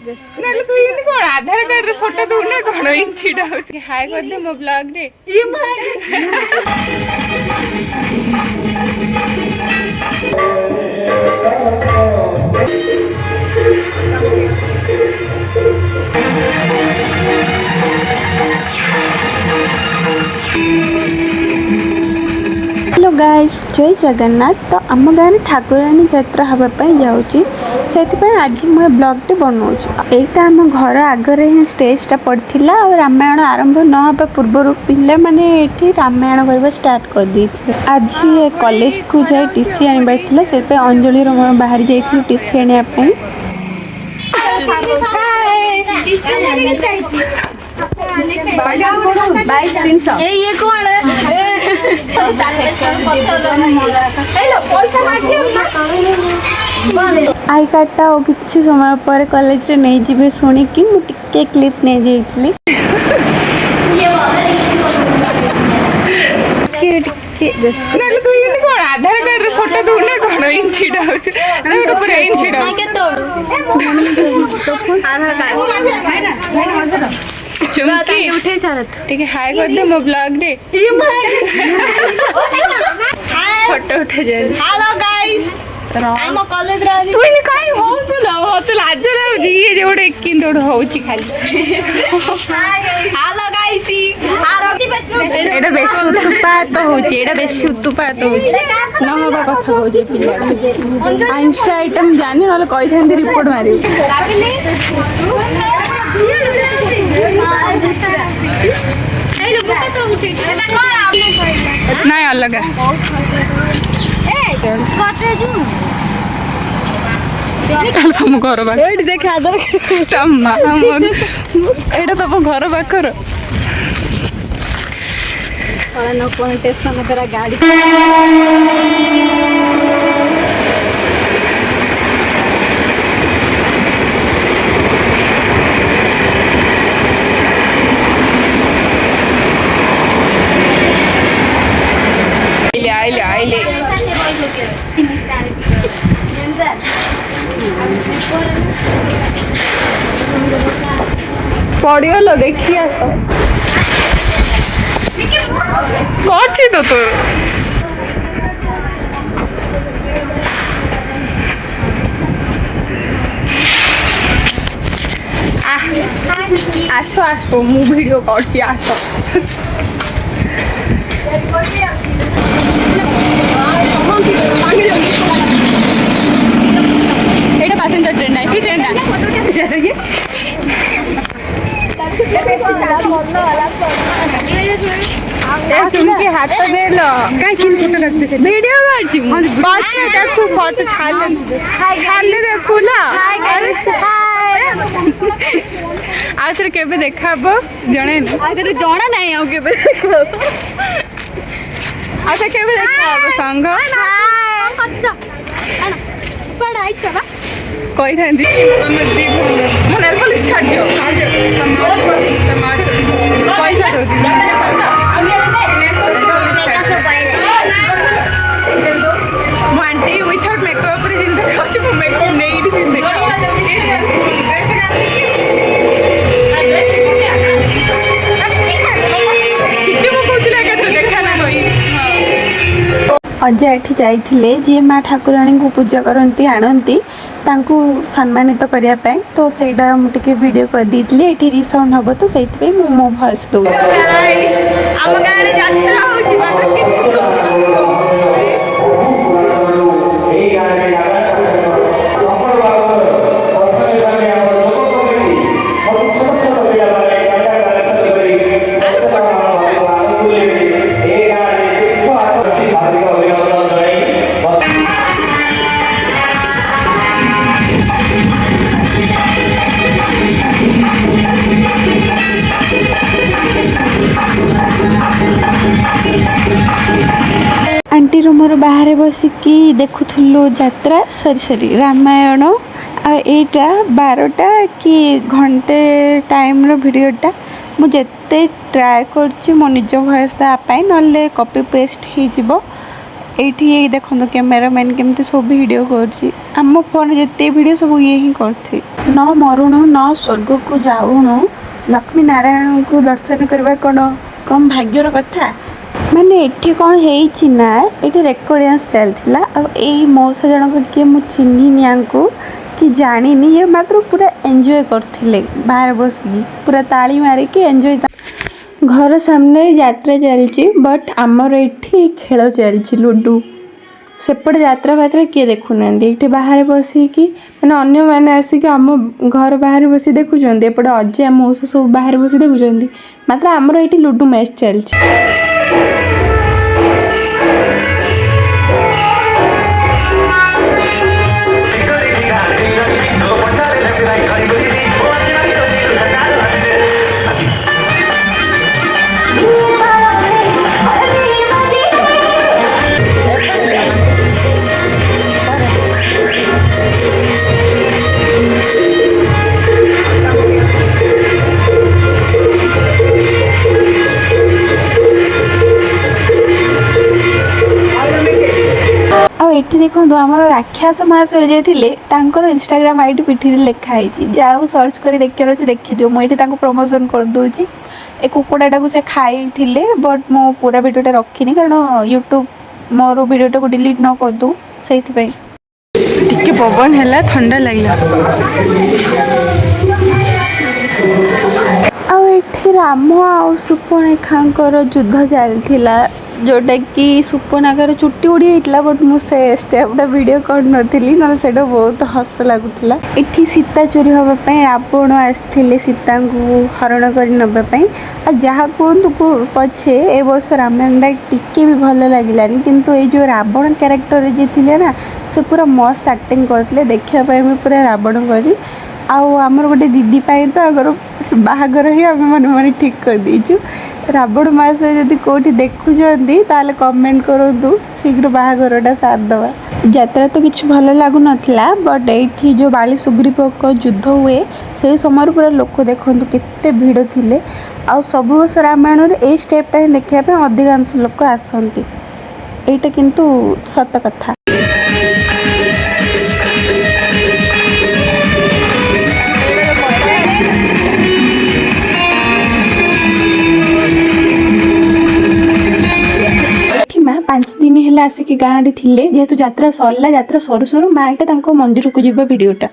नले तू ये कोन आधार कार्ड रे फोटो दउ ना कोन इंचिडा होची हाय कर दे मो ब्लॉग रे ई माय हेलो गाइस जय जगन्नाथ। तो आम गाँव ठाकुराणी यात्रा हाँपाई जाऊँगी से आज मुझे ब्लॉगटे बनाऊँगी। यहाँ आम घर आगे ही स्टेजटा पड़ता और रामायण आरंभ न होगा पूर्व पिला माने ये रामायण करवा स्टार्ट कर दी। आज कॉलेज को जाए टीसी आनबार से अंजलि बाहर जाइए टीसी आने ये कौन आई कार्डटा और किसी समय पर कॉलेज रे नहीं जीवे शुणिकी मुझे क्लिप नहीं जाइली नले तू ये कोन आधार कार्ड रे फोटो दउ ना कोन इंचिडा होची ना पूरा इंचिडा आधार कार्ड चुमकी उठे सारत ठीक है हाय कर दे मो ब्लॉग रे ई माय फोटो उठे जाए हेलो गाइस आम कॉलेज रे तू ये काई होउछु ना हो तो लाज लाउजी ये जोडे किन दोड होउची खाली हेलो गाइस एटा बेसी उत्पात होउची एटा बेसी उत्पात होउची न होबा कथा होउची पिलाडा इंस्टा आइटम जाने नले कहि थांदी रिपोर्ट मारियो ना अलग तुम घर बाहर देखे आधार एटा तुम घर पाखर स्टेशन तेरा गाड़ी आइले पड़ियो लो देखिए करछि तो तोर आसो आसो मु वीडियो करछि आसो एटा पैसेंजर ट्रेन ना सी ट्रेन ना चुमकी हाथ दे लो काय किन फोटो रखते थे वीडियो करछि बाच्छा देखो फोटो छाले देखो ना अरे हाय आथरे केबे देखाबो जणे आथरे जणा नाही आ केबे देखाबो अच्छा केबे देखाबो संग कच्चा पढ़ आई चबा कहि थांदी हम दी मन नेल पुलिस छाड़ दियो पैसा दो जी आंटी विथआउट मेकअप रे जिंदा खाची मेकअप नहीं जिंदा अजा एठी जाइथिले जे माँ ठाकुराणी को पूजा करती आणती तांकू सम्मानित करने पाए तो सेटा मुझे वीडियो कर दी एठी रिसाउंड हम तो से मो भॉइस दो आंटी मोर बाहर बसिकी देखुलु यात्रा सरी सरी रामायण आईटा 12टा कि घंटे टाइम वीडियोटा मुझे ट्राए कर मो निज भयस देवाई ना कॉपी पेस्ट हो ଏଇଠି ଏଇ ଦେଖନ୍ତୁ କ୍ୟାମେରାମ୍ୟାନ୍ କେମିତି ସବୁ ଭିଡ଼ିଓ କରୁଛି। ଆମ ଫୋନ୍ ଯେତେ ଭିଡ଼ିଓ ସବୁ ଇଏ ହିଁ କରୁଛି। ନ ମରୁଣୁ ନ ସ୍ୱର୍ଗକୁ ଯାଉଣୁ ଲକ୍ଷ୍ମୀ ନାରାୟଣଙ୍କୁ ଦର୍ଶନ କରିବା କ'ଣ କମ୍ ଭାଗ୍ୟର କଥା। ମାନେ ଏଠି କ'ଣ ହେଇଛି ନା ଏଠି ରେକର୍ଡିଆନ୍ସ ଚାଲିଥିଲା। ଆଉ ଏଇ ମଉସା ଜଣକ କିଏ ମୁଁ ଚିହ୍ନିନି ୟାଙ୍କୁ କି ଜାଣିନି, ଇଏ ମାତ୍ର ପୁରା ଏନ୍ଜୟ କରିଥିଲେ ବାହାରେ ବସିକି ପୁରା ତାଳି ମାରିକି ଏନ୍ଜୟ। ଘର ସାମ୍ନାରେ ଯାତ୍ରା ଚାଲିଛି ବଟ୍ ଆମର ଏଠି ଖେଳ ଚାଲିଛି ଲୁଡ଼ୁ। ସେପଟେ ଯାତ୍ରା ଫାତ୍ରା କିଏ ଦେଖୁନାହାନ୍ତି, ଏଇଠି ବାହାରେ ବସିକି ମାନେ ଅନ୍ୟମାନେ ଆସିକି ଆମ ଘର ବାହାରେ ବସି ଦେଖୁଛନ୍ତି। ଏପଟେ ଅଜା ମଉସା ସବୁ ବାହାରେ ବସି ଦେଖୁଛନ୍ତି, ମାତ୍ର ଆମର ଏଇଠି ଲୁଡ଼ୁ ମ୍ୟାଚ୍ ଚାଲିଛି। ଆଉ ଏଠି ଦେଖନ୍ତୁ ଆମର ରାକ୍ଷସ ମହାଶୟ ଯିଏ ଥିଲେ ତାଙ୍କର ଇନଷ୍ଟାଗ୍ରାମ ଆଇଡି ପିଠିରେ ଲେଖା ହେଇଛି। ଯାହାକୁ ସର୍ଚ୍ଚ କରି ଦେଖିବାର ଅଛି ଦେଖିଦିଅ। ମୁଁ ଏଠି ତାଙ୍କୁ ପ୍ରମୋସନ୍ କରିଦେଉଛି। ଏ କୁକୁଡ଼ାଟାକୁ ସେ ଖାଇଥିଲେ ବଟ୍ ମୁଁ ପୁରା ଭିଡ଼ିଓଟା ରଖିନି କାରଣ ୟୁଟ୍ୟୁବ୍ ମୋର ଭିଡ଼ିଓଟାକୁ ଡିଲିଟ୍ ନ କରିଦେଉ ସେଇଥିପାଇଁ। ଟିକେ ପବନ ହେଲା ଥଣ୍ଡା ଲାଗିଲା। ଆଉ ଏଠି ରାମ ଆଉ ସୁପର୍ଣ୍ଣେଖାଙ୍କର ଯୁଦ୍ଧ ଚାଲିଥିଲା, ଯେଉଁଟାକି ସୁପର୍ଣ୍ଣେଖାର ଚୁଟି ଉଡ଼ି ଯାଇଥିଲା ବଟ୍ ମୁଁ ସେ ଷ୍ଟେପ୍ଟା ଭିଡ଼ିଓ କରିନଥିଲି, ନହେଲେ ସେଇଟା ବହୁତ ହସ ଲାଗୁଥିଲା। ଏଠି ସୀତା ଚୋରି ହେବା ପାଇଁ ରାବଣ ଆସିଥିଲେ ସୀତାଙ୍କୁ ହରଣ କରି ନେବା ପାଇଁ। ଆଉ ଯାହା କୁହନ୍ତୁ ପଛେ ଏ ବର୍ଷ ରାମାୟଣଟା ଟିକେ ବି ଭଲ ଲାଗିଲାନି, କିନ୍ତୁ ଏଇ ଯେଉଁ ରାବଣ କ୍ୟାରେକ୍ଟରରେ ଯିଏ ଥିଲେ ନା ସେ ପୁରା ମସ୍ତ ଆକ୍ଟିଂ କରିଥିଲେ, ଦେଖିବା ପାଇଁ ବି ପୁରା ରାବଣ କରି। ଆଉ ଆମର ଗୋଟେ ଦିଦି ପାଇଁ ତ ଆଗର ବାହାଘର ହିଁ ଆମେ ମନେ ମନେ ଠିକ୍ କରିଦେଇଛୁ। ରାବଣ ମାସ ଯଦି କେଉଁଠି ଦେଖୁଛନ୍ତି ତାହେଲେ କମେଣ୍ଟ କରନ୍ତୁ, ଶୀଘ୍ର ବାହାଘରଟା ସାରିଦେବା। ଯାତ୍ରା ତ କିଛି ଭଲ ଲାଗୁନଥିଲା ବଟ୍ ଏଇଠି ଯେଉଁ ବାଳି ସୁଗ୍ରୀବଙ୍କ ଯୁଦ୍ଧ ହୁଏ ସେଇ ସମୟରେ ପୁରା ଲୋକ ଦେଖନ୍ତୁ କେତେ ଭିଡ଼ ଥିଲେ। ଆଉ ସବୁ ବର୍ଷ ରାମାୟଣରେ ଏଇ ଷ୍ଟେପ୍ଟା ହିଁ ଦେଖିବା ପାଇଁ ଅଧିକାଂଶ ଲୋକ ଆସନ୍ତି, ଏଇଟା କିନ୍ତୁ ସତ କଥା। ମା 5 ଦିନ ହେଲା ଆସିକି ଗାଁରେ ଥିଲେ, ଯେହେତୁ ଯାତ୍ରା ସରିଲା, ଯାତ୍ରା ସରୁ ସରୁ ମା ଏଇଟା ତାଙ୍କ ମନ୍ଦିରକୁ ଯିବା ଭିଡ଼ିଓଟା।